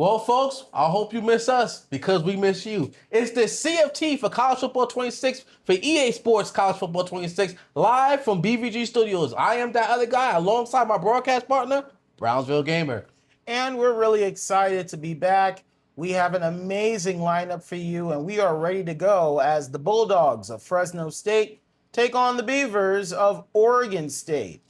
Well, folks, I hope you miss us because we miss you. It's the CFT for College Football 26 for EA Sports College Football 26 live from BVG Studios. I am that other guy alongside my broadcast partner, Brownsville Gamer. And we're really excited to be back. We have an amazing lineup for you, and we are ready to go as the Bulldogs of Fresno State take on the Beavers of Oregon State.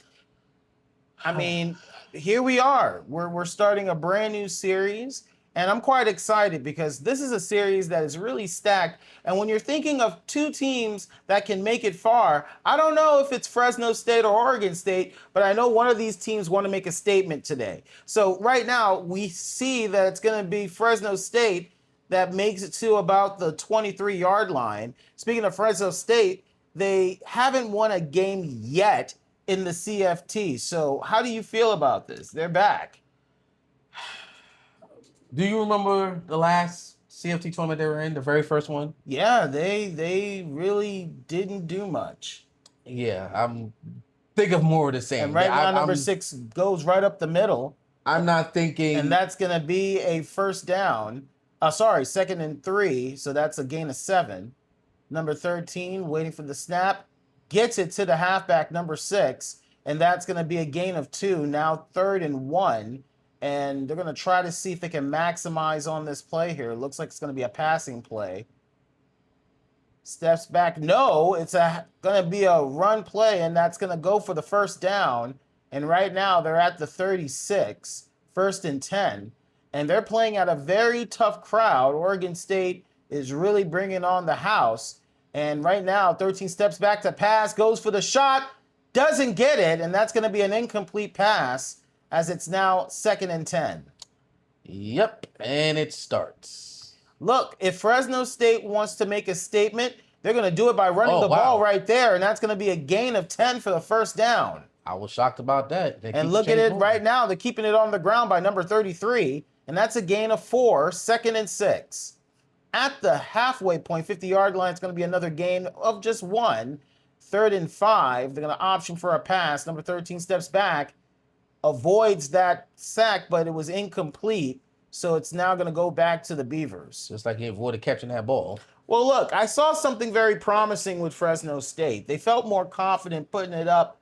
I mean, here we are. We're starting a brand new series, and I'm quite excited because this is a series that is really stacked. And when you're thinking of two teams that can make it far, I don't know if it's Fresno State or Oregon State, but I know one of these teams want to make a statement today. So right now, we see that it's going to be Fresno State that makes it to about the 23-yard line. Speaking of Fresno State, they haven't won a game yet in the CFT. So how do you feel about this? They're back. Do you remember the last CFT tournament they were in, the very first one? Yeah, they really didn't do much. Yeah, I'm think of more of the same. And right now, number 6 goes right up the middle. I'm not thinking. And that's going to be a first down. Second and 3. So that's a gain of 7. Number 13 waiting for the snap. Gets it to the halfback, number 6, and that's going to be a gain of 2. Now 3rd and 1, and they're going to try to see if they can maximize on this play here. It looks like it's going to be a passing play. Steps back. No, it's going to be a run play, and that's going to go for the first down. And right now they're at the 36, 1st and 10, and they're playing at a very tough crowd. Oregon State is really bringing on the house. And right now, 13 steps back to pass, goes for the shot, doesn't get it, and that's going to be an incomplete pass as it's now 2nd and 10. Yep, and it starts. Look, if Fresno State wants to make a statement, they're going to do it by running the ball right there, and that's going to be a gain of 10 for the first down. I was shocked about that. And look at it right now. They're keeping it on the ground by number 33, and that's a gain of 4, 2nd and 6. At the halfway point, 50-yard line, it's going to be another gain of just 1. 3rd and 5. They're going to option for a pass. Number 13 steps back, avoids that sack, but it was incomplete. So it's now going to go back to the Beavers. Just like he avoided catching that ball. Well, look, I saw something very promising with Fresno State. They felt more confident putting it up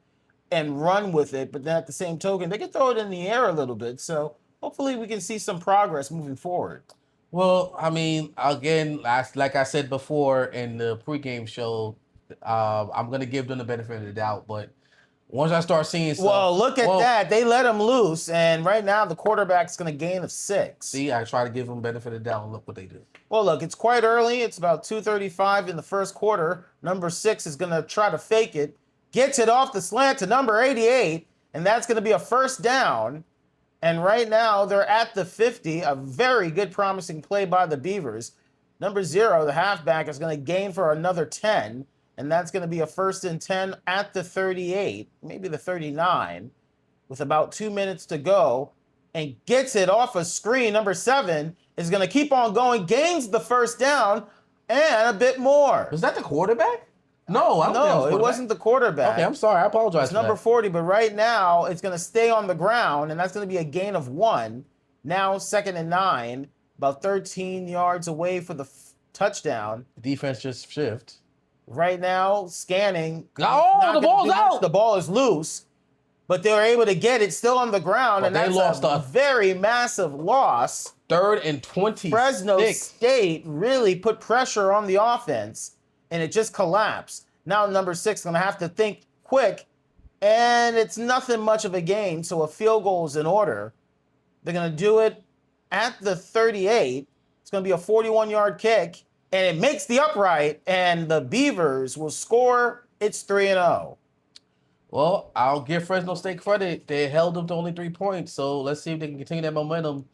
and run with it, but then at the same token, they can throw it in the air a little bit. So hopefully we can see some progress moving forward. Well, I mean, again, like I said before in the pregame show, I'm going to give them the benefit of the doubt. But once I start seeing stuff... Well, look at that. They let him loose, and right now the quarterback's going to gain of 6. See, I try to give them the benefit of the doubt, and look what they do. Well, look, it's quite early. It's about 2:35 in the first quarter. Number 6 is going to try to fake it. Gets it off the slant to number 88, and that's going to be a first down. And right now, they're at the 50, a very good promising play by the Beavers. Number 0, the halfback, is going to gain for another 10, and that's going to be a 1st and 10 at the 38, maybe the 39, with about 2 minutes to go, and gets it off a screen. Number 7 is going to keep on going, gains the first down, and a bit more. Was that the quarterback? No, it wasn't the quarterback. Okay, I'm sorry. I apologize. It's number 40, but right now it's going to stay on the ground, and that's going to be a gain of 1. Now 2nd and 9, about 13 yards away for the touchdown. Defense just shift. Right now, scanning. Oh, the ball's out. The ball is loose, but they were able to get it still on the ground, and that's lost a very massive loss. 3rd and 20. Fresno State really put pressure on the offense, and it just collapsed. Now number 6 is going to have to think quick, and it's nothing much of a gain, so a field goal is in order. They're going to do it at the 38. It's going to be a 41-yard kick, and it makes the upright, and the Beavers will score. It's 3-0. Well, I'll give Fresno State credit. They held them to only 3 points, so let's see if they can continue that momentum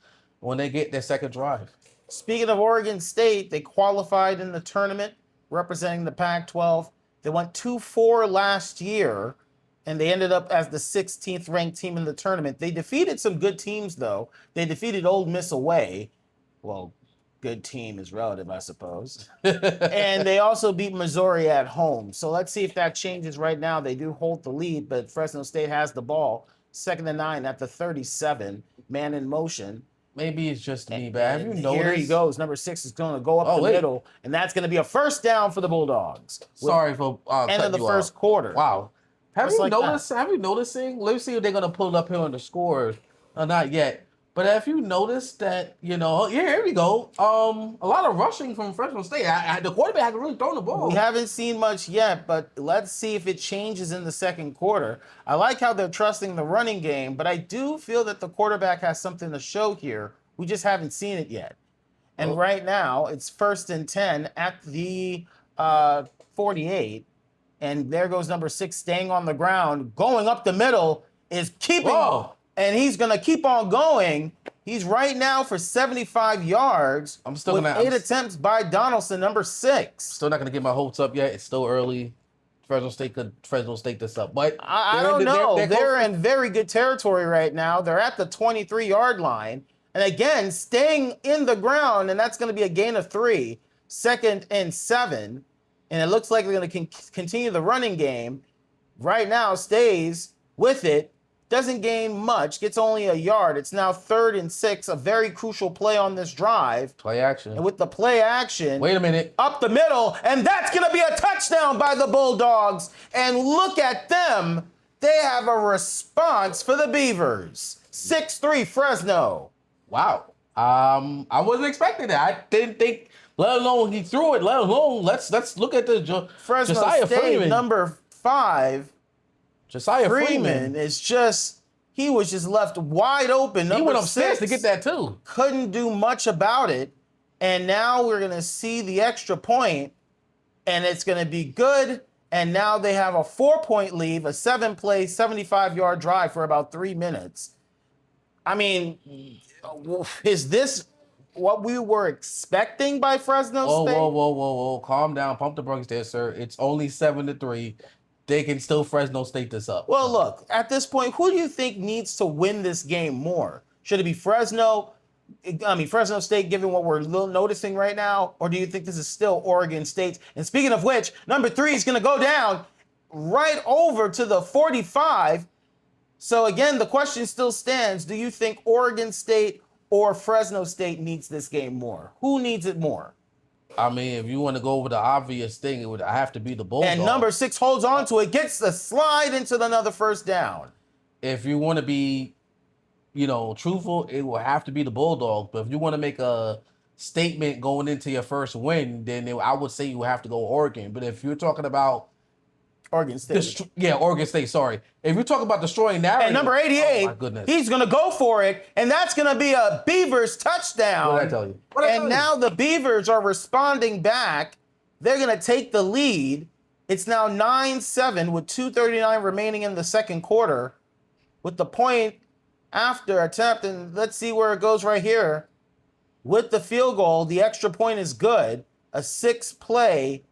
when they get their second drive. Speaking of Oregon State, they qualified in the tournament representing the Pac-12. They went 2-4 last year, and they ended up as the 16th ranked team in the tournament. They defeated some good teams, though. They defeated Ole Miss away. Well, good team is relative, I suppose. And they also beat Missouri at home. So let's see if that changes right now. They do hold the lead, but Fresno State has the ball. 2nd and 9 at the 37, man in motion. Maybe it's just me, but have you And noticed? here he goes. Number 6 is going to go up the wait. middle, and that's going to be a first down for the Bulldogs. Sorry for End of cutting the you first off. quarter. Wow. Have Just you like that. noticed? Have you noticing? Let's see if they're gonna pull it up here on the scores. Not yet. But have you noticed that here we go. A lot of rushing from Fresno State. The quarterback hasn't really thrown the ball. We haven't seen much yet, but let's see if it changes in the second quarter. I like how they're trusting the running game, but I do feel that the quarterback has something to show here. We just haven't seen it yet. And right now, it's 1st and 10 at the 48. And there goes number 6 staying on the ground. Going up the middle is keeping. Whoa. And he's going to keep on going. He's right now for 75 yards. I'm still with gonna 8 attempts by Donaldson, number 6. Still not gonna get my hopes up yet. It's still early. Fresno State could this up, but I don't know. They're in very good territory right now. They're at the 23-yard line. And again, staying in the ground, and that's going to be a gain of 3. 2nd and 7. And it looks like they're going to continue the running game. Right now, stays with it. Doesn't gain much. Gets only a yard. It's now 3rd and 6. A very crucial play on this drive. Play action. And with the play action. Wait a minute. Up the middle. And that's going to be a touchdown by the Bulldogs. And look at them. They have a response for the Beavers. 6-3 Fresno. Wow. I wasn't expecting that. I didn't think. Let alone he threw it. Let alone let's look at the Fresno Josiah State, Freeman. number 5. Josiah Freeman is he was just left wide open. He went six upstairs to get that too. Couldn't do much about it. And now we're going to see the extra point, and it's going to be good. And now they have a 4-point lead, a 7-play, 75-yard drive for about 3 minutes. I mean, is this what we were expecting by Fresno State? Whoa. Calm down. Pump the brakes there, sir. It's only 7-3. They can still Fresno State this up. Well, look, at this point, who do you think needs to win this game more? Should it be Fresno State, given what we're noticing right now? Or do you think this is still Oregon State? And speaking of which, number 3 is going to go down right over to the 45. So again, the question still stands. Do you think Oregon State or Fresno State needs this game more? Who needs it more? I mean, if you want to go over the obvious thing, it would have to be the Bulldogs. And number 6 holds on to it, gets the slide into another first down. If you want to be, truthful, it will have to be the Bulldogs. But if you want to make a statement going into your first win, then I would say you have to go Oregon. But if you're talking about Oregon State. Oregon State, sorry. If you're talking about destroying narrative. And number 88, oh my goodness, he's going to go for it, and that's going to be a Beavers touchdown. What did I tell you? And now the Beavers are responding back. They're going to take the lead. It's now 9-7 with 2:39 remaining in the second quarter. With the point after attempt, and let's see where it goes right here. With the field goal, the extra point is good. A 6-play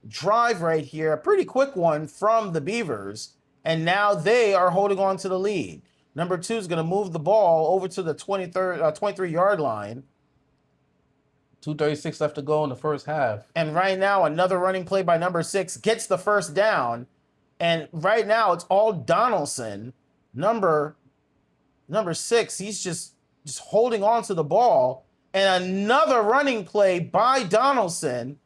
drive right here, a pretty quick one from the Beavers, and now they are holding on to the lead. Number 2 is going to move the ball over to the 23-yard line. 2:36 left to go in the first half. And right now, another running play by number 6 gets the first down. And right now, it's all Donaldson. Number 6, he's just holding on to the ball. And another running play by Donaldson,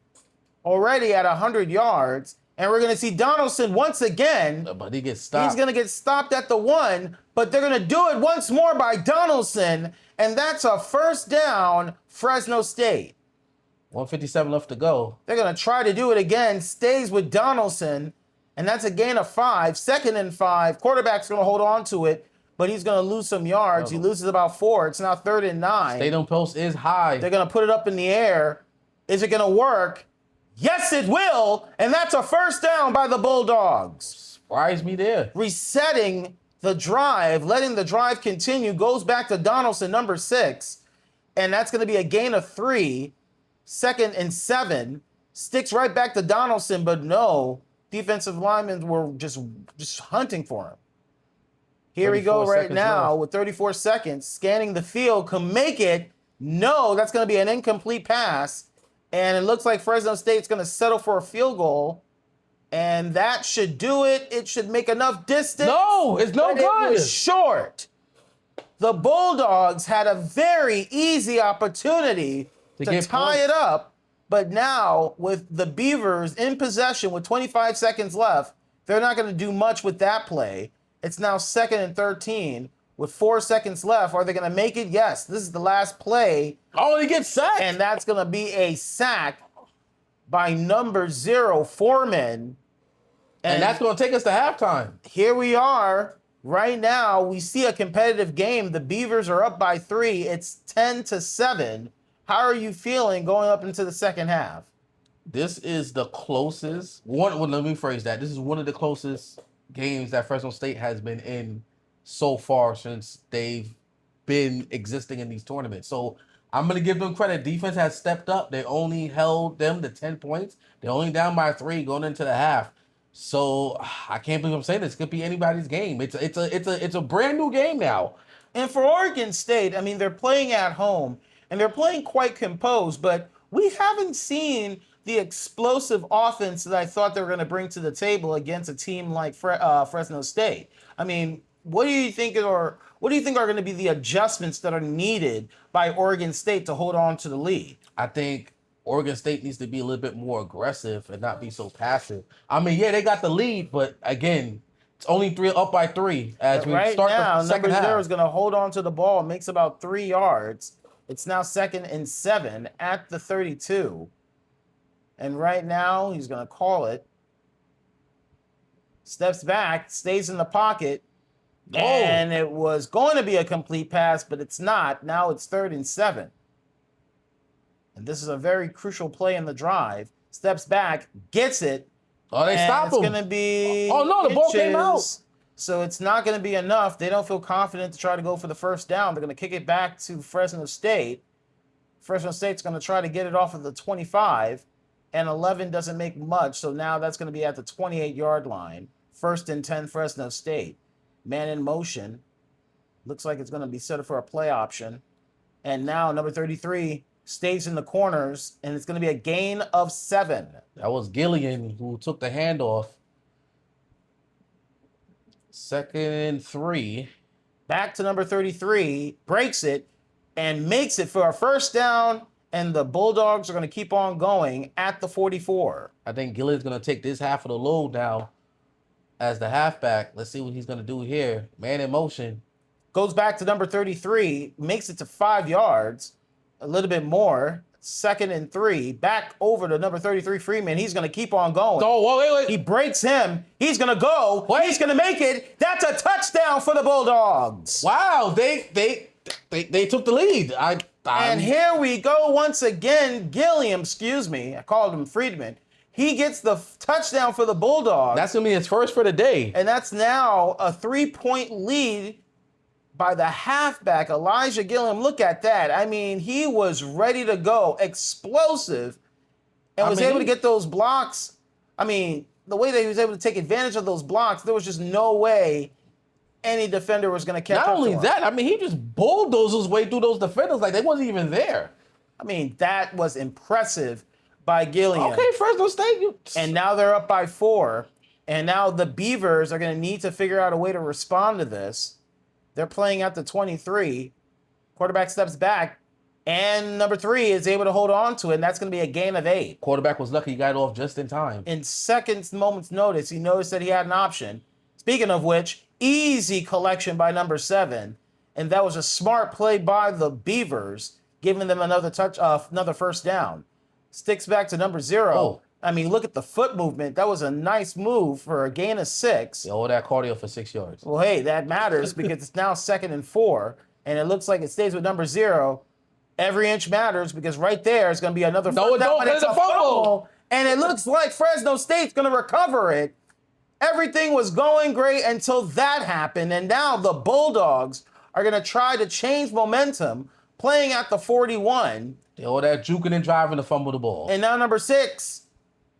already at 100 yards. And we're going to see Donaldson once again. But he gets stopped. He's going to get stopped at the 1, but they're going to do it once more by Donaldson. And that's a first down, Fresno State. 1:57 left to go. They're going to try to do it again. Stays with Donaldson. And that's a gain of 5. 2nd and 5. Quarterback's going to hold on to it, but he's going to lose some yards. He loses about 4. It's now 3rd and 9. Stadium post is high. They're going to put it up in the air. Is it going to work? Yes, it will. And that's a first down by the Bulldogs. Surprised me there. Resetting the drive, letting the drive continue, goes back to Donaldson, number 6. And that's going to be a gain of 3. 2nd and 7. Sticks right back to Donaldson, but no. Defensive linemen were just hunting for him. Here we go right now left. with 34 seconds. Scanning the field. Can make it. No, that's going to be an incomplete pass. And it looks like Fresno State's going to settle for a field goal. And that should do it. It should make enough distance. No, it's no good. It was short. The Bulldogs had a very easy opportunity to get tie points. it up, but now with the Beavers in possession with 25 seconds left, they're not going to do much with that play. It's now 2nd and 13 with 4 seconds left. Are they going to make it? Yes. This is the last play. Oh, he gets sacked. And that's going to be a sack by number 0, Foreman. And that's going to take us to halftime. Here we are. Right now, we see a competitive game. The Beavers are up by 3. It's 10-7. How are you feeling going up into the second half? This is the closest one. Well, let me phrase that. This is one of the closest games that Fresno State has been in so far since they've been existing in these tournaments. So I'm going to give them credit. Defense has stepped up. They only held them to 10 points. They're only down by 3 going into the half. So I can't believe I'm saying this. It could be anybody's game. It's a brand new game now. And for Oregon State, I mean, they're playing at home and they're playing quite composed, but we haven't seen the explosive offense that I thought they were going to bring to the table against a team like Fresno State. I mean, what do you think are going to be the adjustments that are needed by Oregon State to hold on to the lead? I think Oregon State needs to be a little bit more aggressive and not be so passive. I mean, yeah, they got the lead, but again, it's only up by 3 as we right start now, the second number half. 0 is going to hold on to the ball, makes about 3 yards. It's now 2nd and 7 at the 32. And right now, he's going to call it. Steps back, stays in the pocket. Oh. And it was going to be a complete pass, but it's not. Now it's 3rd and 7. And this is a very crucial play in the drive. Steps back, gets it. Oh, they stop him. It's going to be Oh, no, the ball came out. So it's not going to be enough. They don't feel confident to try to go for the first down. They're going to kick it back to Fresno State. Fresno State's going to try to get it off of the 25. And 11 doesn't make much. So now that's going to be at the 28-yard line. 1st and 10, Fresno State. Man in motion. Looks like it's going to be set up for a play option. And now number 33 stays in the corners, and it's going to be a gain of 7. That was Gillian who took the handoff. 2nd and 3. Back to number 33, breaks it, and makes it for a first down, and the Bulldogs are going to keep on going at the 44. I think Gillian's going to take this half of the load now as the halfback. Let's see what he's going to do here. Man in motion. Goes back to number 33, makes it to 5 yards, a little bit more. 2nd and 3, back over to number 33, Freeman. He's going to keep on going. Oh, wait. He breaks him. He's going to go. Wait. He's going to make it. That's a touchdown for the Bulldogs. Wow, they took the lead. And here we go once again. Gilliam, I called him Friedman. He gets the touchdown for the Bulldogs. That's going to be his first for the day. And that's now a 3-point lead by the halfback, Elijah Gilliam. Look at that. I mean, he was ready to go, explosive, and was able to get those blocks. I mean, the way that he was able to take advantage of those blocks, there was just no way any defender was going to catch up to him. Not only that, I mean, he just bulldozed his way through those defenders like they wasn't even there. I mean, that was impressive by Gilliam. Okay, Fresno State. And now they're up by 4. And now the Beavers are going to need to figure out a way to respond to this. They're playing at the 23. Quarterback steps back, and number 3 is able to hold on to it, and that's going to be a gain of 8. Quarterback was lucky he got it off just in time. In moment's notice, he noticed that he had an option. Speaking of which, easy collection by number 7, and that was a smart play by the Beavers, giving them another first down. Sticks back to number 0. Oh. I mean, look at the foot movement. That was a nice move for a gain of 6. All that cardio for 6 yards. Well, hey, that matters because it's now 2nd and 4, and it looks like it stays with number 0. Every inch matters because right there is going to be another No, it don't. It's a fumble. And it looks like Fresno State's going to recover it. Everything was going great until that happened, and now the Bulldogs are going to try to change momentum, playing at the 41. All that juking and driving to fumble the ball. And now number 6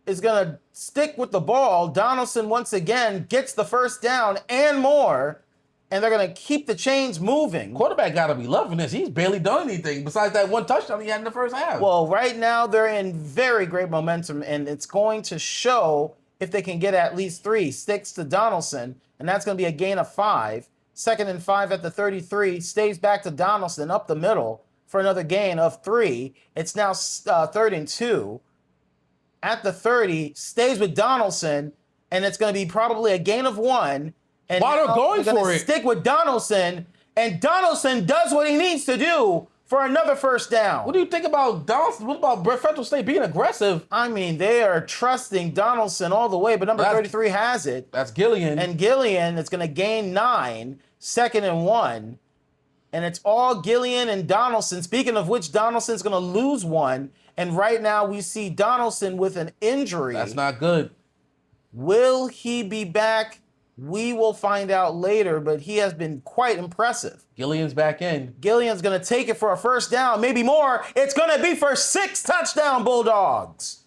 is going to stick with the ball. Donaldson once again gets the first down and more, and they're going to keep the chains moving. Quarterback got to be loving this. He's barely done anything besides that one touchdown he had in the first half. Well, right now they're in very great momentum, and it's going to show if they can get at least 3. Sticks to Donaldson, and that's going to be a gain of 5. 2nd and 5 at the 33. Stays back to Donaldson up the middle for another gain of 3. It's now 3rd and 2. At the 30, stays with Donaldson, and it's going to be probably a gain of 1. And Why they're going for it? Stick with Donaldson, and Donaldson does what he needs to do for another first down. What do you think about Donaldson? What about Fresno State being aggressive? I mean, they are trusting Donaldson all the way, but number 33 has it. That's Gillian. And Gillian is going to gain 9, 2nd and 1. And it's all Gillian and Donaldson. Speaking of which, Donaldson's going to lose 1. And right now we see Donaldson with an injury. That's not good. Will he be back? We will find out later, but he has been quite impressive. Gillian's back in. Gillian's going to take it for a first down, maybe more. It's going to be for 6 touchdown Bulldogs.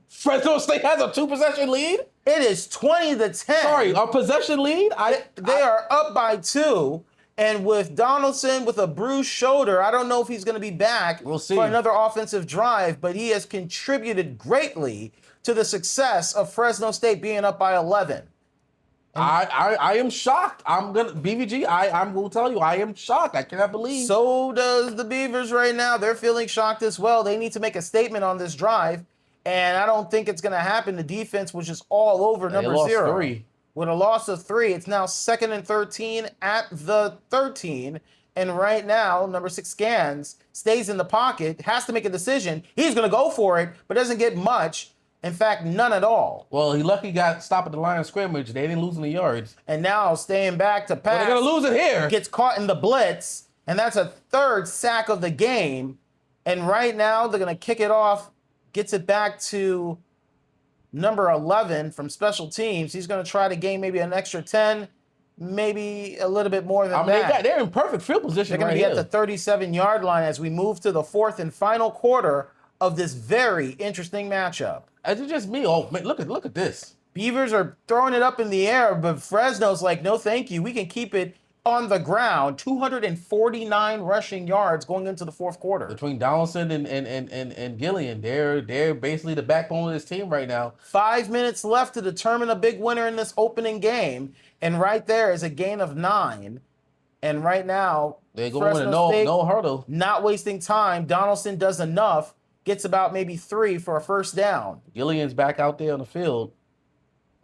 Fresno State has a 2-possession lead? It is 20-10. Sorry, a possession lead? They are up by 2. And with Donaldson with a bruised shoulder, I don't know if he's going to be back We'll see. for another offensive drive, but he has contributed greatly to the success of Fresno State being up by 11. I am shocked. I'm going to tell you, I am shocked. I cannot believe. So does the Beavers right now. They're feeling shocked as well. They need to make a statement on this drive, and I don't think it's going to happen. The defense was just all over number 0. 3. With a loss of 3, it's now 2nd and 13 at the 13. And right now, number 6 Scans stays in the pocket, has to make a decision. He's going to go for it, but doesn't get much. In fact, none at all. Well, he lucky got stopped at the line of scrimmage. They didn't lose any yards. And now staying back to pass. But they're going to lose it here. Gets caught in the blitz, and that's a 3rd sack of the game. And right now, they're going to kick it off, gets it back to number 11 from special teams. He's going to try to gain maybe an extra 10, maybe a little bit more than that. They're in perfect field position. They're going to be at the 37-yard line as we move to the 4th and final quarter of this very interesting matchup. Is it just me? Oh, man, look at this. Beavers are throwing it up in the air, but Fresno's like, no, thank you. We can keep it on the ground. 249 rushing yards going into the 4th quarter. Between Donaldson and Gillian, they're basically the backbone of this team right now. 5 minutes left to determine a big winner in this opening game, and right there is a gain of 9. And right now, They're going with no hurdle. Not wasting time. Donaldson does enough, gets about maybe 3 for a first down. Gillian's back out there on the field.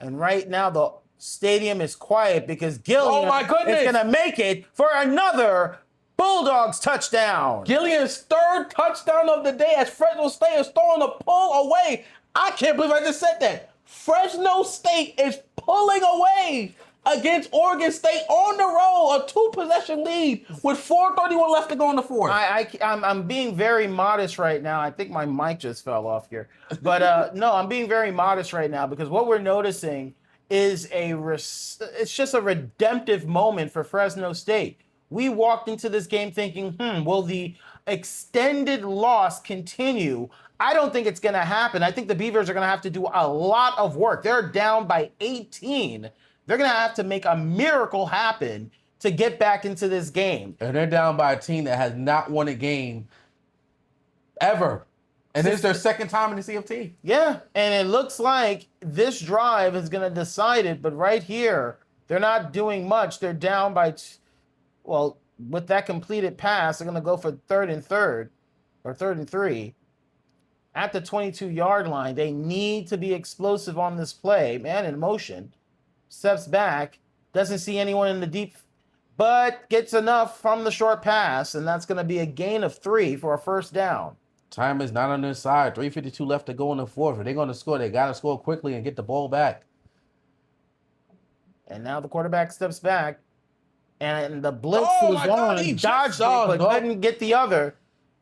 And right now, the stadium is quiet because Gillian is going to make it for another Bulldogs touchdown. Gillian's 3rd touchdown of the day as Fresno State is throwing the pull away. I can't believe I just said that. Fresno State is pulling away against Oregon State on the road, a 2-possession lead with 4:31 left to go in the 4th. I'm being very modest right now. I think my mic just fell off here. But no, I'm being very modest right now because what we're noticing is it's just a redemptive moment for Fresno State. We walked into this game thinking, will the extended loss continue? I don't think it's going to happen. I think the Beavers are going to have to do a lot of work. They're down by 18. They're going to have to make a miracle happen to get back into this game. And they're down by a team that has not won a game ever. And this is their 2nd time in the CFT. Yeah, and it looks like this drive is going to decide it. But right here, they're not doing much. They're down by, with that completed pass, they're going to go for 3rd and 3. At the 22-yard line, they need to be explosive on this play. Man in motion. Steps back, doesn't see anyone in the deep, but gets enough from the short pass, and that's going to be a gain of 3 for a first down. Time is not on their side. 3:52 left to go in the 4th. If they're going to score, they got to score quickly and get the ball back. And now the quarterback steps back, and the blitz was on. He dodged it, but couldn't get the other.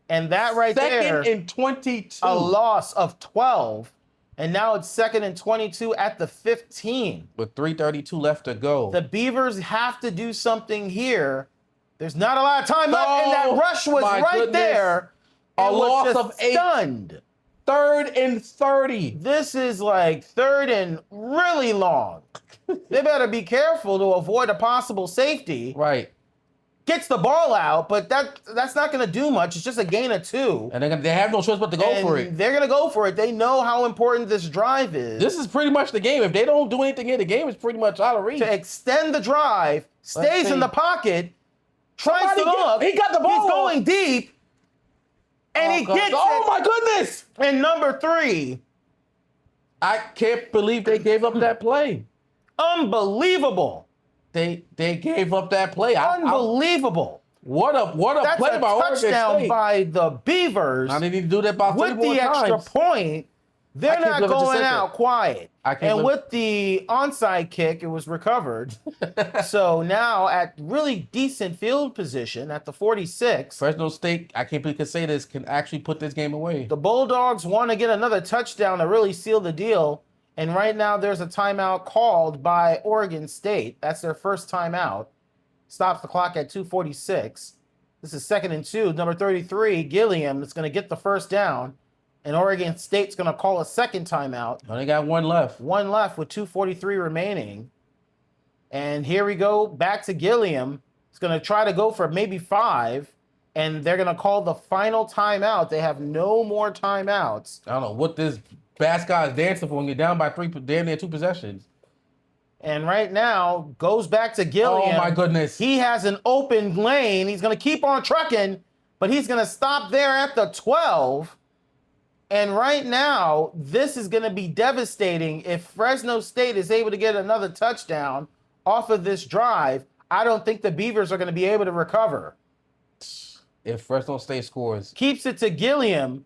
And that right there, 2nd and 22. A loss of 12. And now it's 2nd and 22 at the 15. With 3:32 left to go. The Beavers have to do something here. There's not a lot of time left, and that rush was right there. A loss of 8. Stunned. 3rd and 30. This is like 3rd and really long. They better be careful to avoid a possible safety. Right. gets the ball out, but that's not going to do much. It's just a gain of 2. And they have no choice but to go for it. They're going to go for it. They know how important this drive is. This is pretty much the game. If they don't do anything in the game, it's pretty much out of reach. To extend the drive, stays in the pocket, tries to look. He got the ball. He's going deep, and he gets it. Oh, my goodness. And number 3. I can't believe they gave up that play. Unbelievable. They gave up that play. Unbelievable. What a play by Oregon State. That's a touchdown by the Beavers. Now they need to do that about 3 more times. With the extra point, they're not going out quiet. And with the onside kick, it was recovered. So now at really decent field position at the 46. Fresno State, I can't believe I can say this, can actually put this game away. The Bulldogs want to get another touchdown to really seal the deal. And right now there's a timeout called by Oregon State. That's their first timeout. Stops the clock at 2:46. This is 2nd and 2. Number 33, Gilliam, is going to get the first down. And Oregon State's going to call a second timeout. Only got 1 left. 1 left with 2:43 remaining. And here we go back to Gilliam. He's going to try to go for maybe 5. And they're going to call the final timeout. They have no more timeouts. I don't know what this Bascott is dancing for when you're down by 3, damn near 2 possessions. And right now, goes back to Gilliam. Oh, my goodness. He has an open lane. He's going to keep on trucking, but he's going to stop there at the 12. And right now, this is going to be devastating. If Fresno State is able to get another touchdown off of this drive, I don't think the Beavers are going to be able to recover. If Fresno State scores. Keeps it to Gilliam,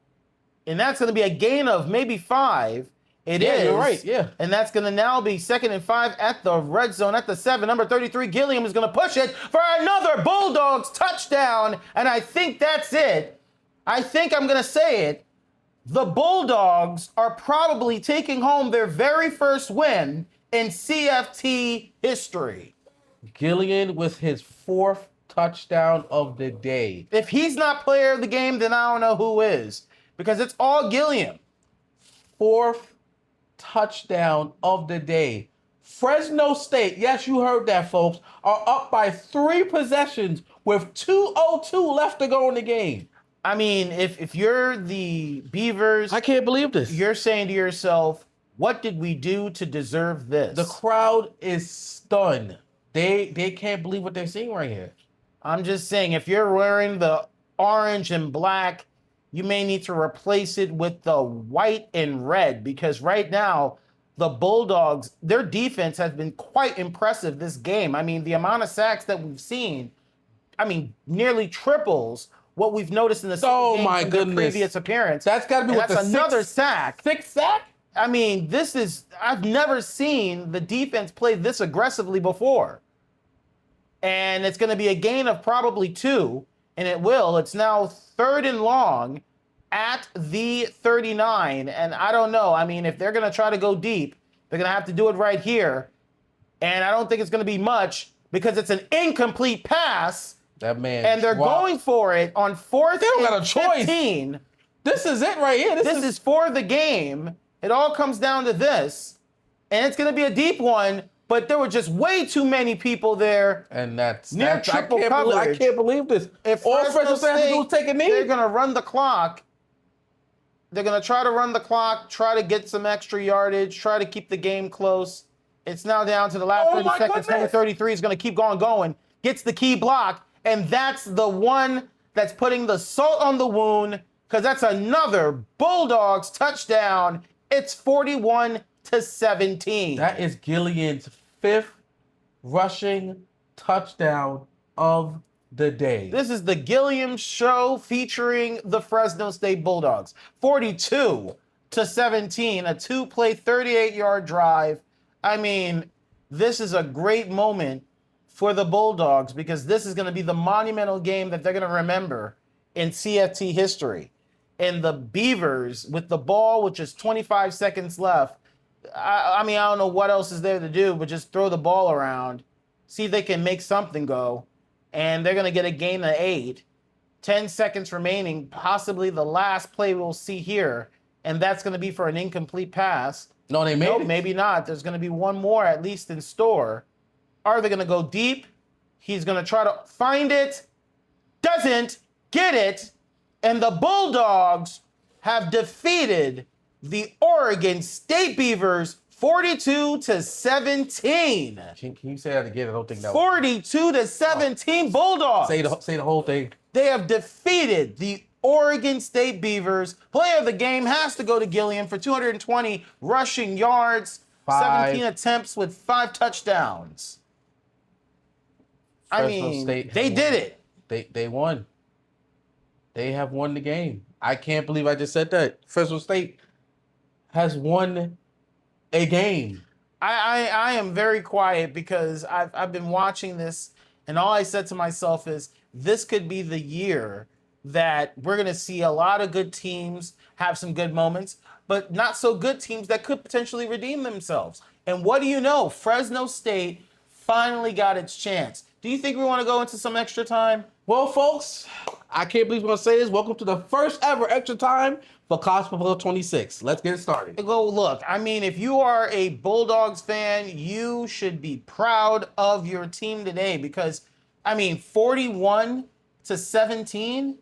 and that's going to be a gain of maybe 5. It is. You're right, yeah. And that's going to now be 2nd and 5 at the red zone at the 7. Number 33, Gilliam, is going to push it for another Bulldogs touchdown. And I think that's it. I think I'm going to say it. The Bulldogs are probably taking home their very first win in CFT history. Gilliam with his 4th touchdown of the day. If he's not player of the game, then I don't know who is. Because it's all Gilliam. 4th touchdown of the day. Fresno State, yes, you heard that, folks, are up by 3 possessions with 2:02 left to go in the game. I mean, if you're the Beavers, I can't believe this. You're saying to yourself, what did we do to deserve this? The crowd is stunned. They can't believe what they're seeing right here. I'm just saying, if you're wearing the orange and black, you may need to replace it with the white and red, because right now, the Bulldogs, their defense has been quite impressive this game. I mean, the amount of sacks that we've seen, nearly triples what we've noticed in the previous appearance. That's got to be another sack. 6th sack? I mean, I've never seen the defense play this aggressively before. And it's going to be a gain of probably 2, and it will. It's now 3rd and long at the 39, and I don't know. I mean, if they're going to try to go deep, they're going to have to do it right here. And I don't think it's going to be much because it's an incomplete pass. That man. And they're going for it on 4th and 15. This is it right here. This is for the game. It all comes down to this. And it's going to be a deep one, but there were just way too many people there. And that's near triple coverage. I can't believe this. If all Fresno State has to do is take a knee. They're going to run the clock. They're going to try to run the clock, try to get some extra yardage, try to keep the game close. It's now down to the last 30 seconds. Number 33 is going to keep going. Gets the key block. And that's the one that's putting the salt on the wound, because that's another Bulldogs touchdown. It's 41-17. That is Gilliam's 5th rushing touchdown of the day. This is the Gilliam Show featuring the Fresno State Bulldogs. 42-17, a 2-play, 38-yard drive. I mean, this is a great moment for the Bulldogs, because this is going to be the monumental game that they're going to remember in CFT history. And the Beavers, with the ball with just 25 seconds left, I don't know what else is there to do but just throw the ball around, see if they can make something go. And they're going to get a gain of 8. 10 seconds remaining, possibly the last play we'll see here. And that's going to be for an incomplete pass. No, they made it. Maybe not. There's going to be one more at least in store. Are they going to go deep? He's going to try to find it, doesn't get it, and the Bulldogs have defeated the Oregon State Beavers 42-17. Can you say that again? I don't think that 42-17 Bulldogs. Say the whole thing. They have defeated the Oregon State Beavers. Player of the game has to go to Gilliam for 220 rushing yards, 17 attempts with 5 touchdowns. Fresno State they did it. They won. They have won the game. I can't believe I just said that. Fresno State has won a game. I am very quiet because I've been watching this, and all I said to myself is, this could be the year that we're going to see a lot of good teams have some good moments, but not so good teams that could potentially redeem themselves. And what do you know? Fresno State finally got its chance. Do you think we want to go into some extra time? Well, folks, I can't believe we're going to say this. Welcome to the first ever extra time for College Football 26. Let's get started. Go look. I mean, if you are a Bulldogs fan, you should be proud of your team today because, 41-17?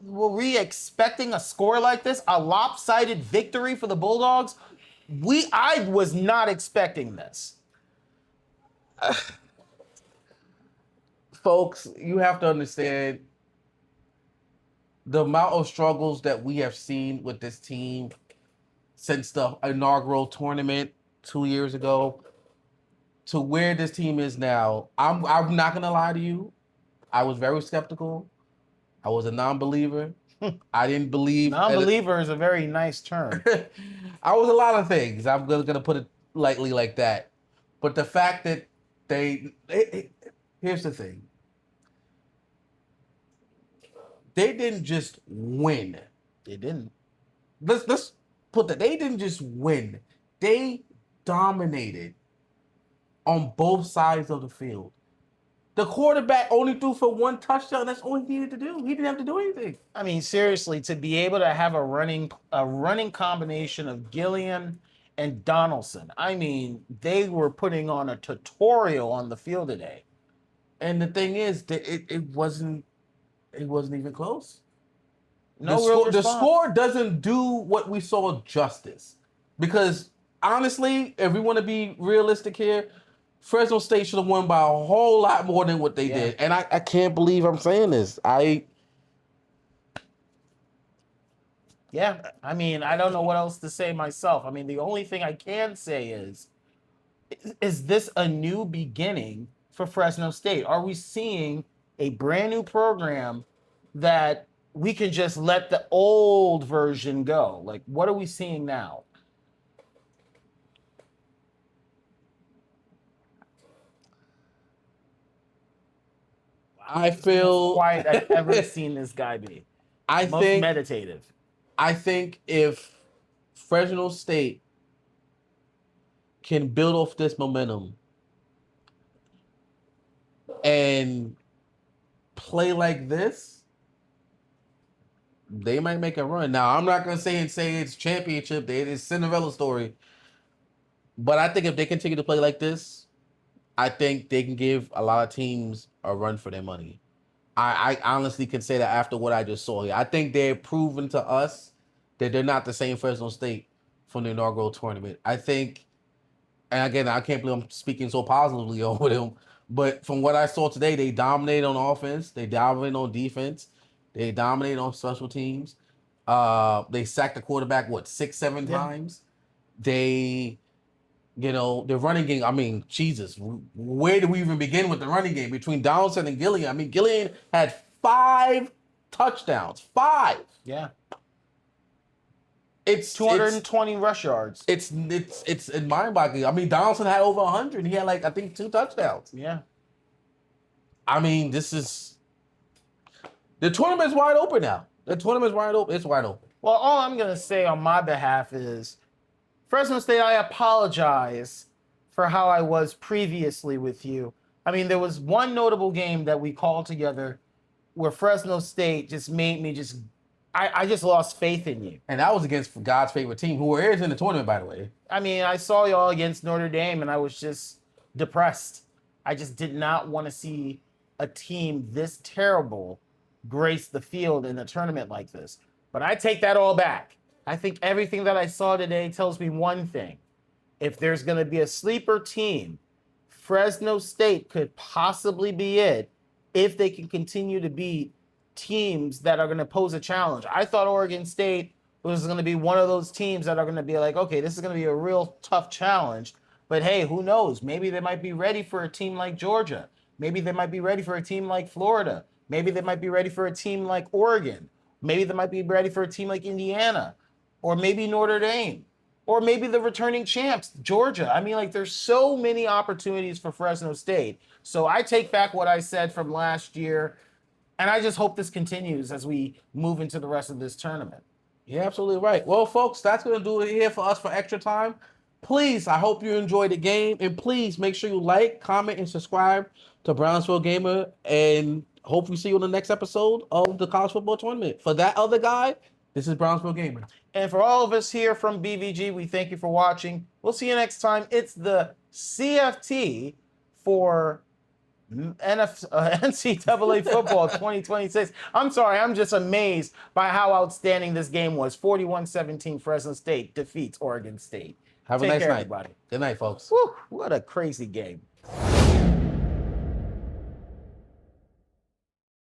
Were we expecting a score like this? A lopsided victory for the Bulldogs? I was not expecting this. Folks, you have to understand the amount of struggles that we have seen with this team since the inaugural tournament 2 years ago to where this team is now. I'm not going to lie to you. I was very skeptical. I was a non-believer. I didn't believe. Non-believer is a very nice term. I was a lot of things. I'm going to put it lightly like that. But the fact that here's the thing. They didn't just win. They didn't. Let's put that. They didn't just win. They dominated on both sides of the field. The quarterback only threw for 1 touchdown. That's all he needed to do. He didn't have to do anything. Seriously, to be able to have a running combination of Gilliam and Donaldson. They were putting on a tutorial on the field today. And the thing is, that it wasn't even close. The score doesn't do what we saw justice. Because honestly, if we want to be realistic here, Fresno State should have won by a whole lot more than what they did. And I can't believe I'm saying this. I don't know what else to say myself. The only thing I can say is this a new beginning for Fresno State? Are we seeing a brand new program that we can just let the old version go? Like, what are we seeing now? I feel quiet I've ever seen this guy be. Most meditative. I think if Fresno State can build off this momentum and play like this, they might make a run. Now, I'm not going to say it's championship. It's Cinderella story. But I think if they continue to play like this, I think they can give a lot of teams a run for their money. I honestly can say that after what I just saw here. I think they've proven to us that they're not the same Fresno State from the inaugural tournament. I think, and again, I can't believe I'm speaking so positively over them, but from what I saw today, they dominated on offense. They dominated on defense. They dominated on special teams. They sacked the quarterback, 6-7 times? The running game, Jesus, where do we even begin with the running game? Between Donaldson and Gilliam, Gilliam had 5 touchdowns. 5. Yeah. It's 220 rush yards. It's mind-boggling. Donaldson had over 100. He had, I think, 2 touchdowns. Yeah. The tournament's wide open now. It's wide open. Well, all I'm going to say on my behalf is, Fresno State, I apologize for how I was previously with you. There was one notable game that we called together where Fresno State just made me I just lost faith in you. And that was against God's favorite team, who is in the tournament, by the way. I saw y'all against Notre Dame, and I was just depressed. I just did not want to see a team this terrible grace the field in a tournament like this. But I take that all back. I think everything that I saw today tells me one thing. If there's going to be a sleeper team, Fresno State could possibly be it if they can continue to beat teams that are going to pose a challenge. I thought Oregon State was going to be one of those teams that are going to be like, okay, this is going to be a real tough challenge. But hey, who knows? Maybe they might be ready for a team like Georgia. Maybe they might be ready for a team like Florida. Maybe they might be ready for a team like Oregon. Maybe they might be ready for a team like Indiana. Or maybe Notre Dame. Or maybe the returning champs, Georgia. I mean, like, there's so many opportunities for Fresno State. So I take back what I said from last year. And I just hope this continues as we move into the rest of this tournament. You're absolutely right. Well, folks, that's going to do it here for us for Extra Time. Please, I hope you enjoyed the game. And please make sure you like, comment, and subscribe to Brownsville Gamer. And hope we see you in the next episode of the College Football Tournament. For that other guy, this is Brownsville Gamer. And for all of us here from BVG, we thank you for watching. We'll see you next time. It's the CFT for NCAA football 2026. I'm sorry, I'm just amazed by how outstanding this game was. 41-17 Fresno State defeats Oregon State. Have a Take nice care, night. everybody. Good night, folks. Whew, what a crazy game.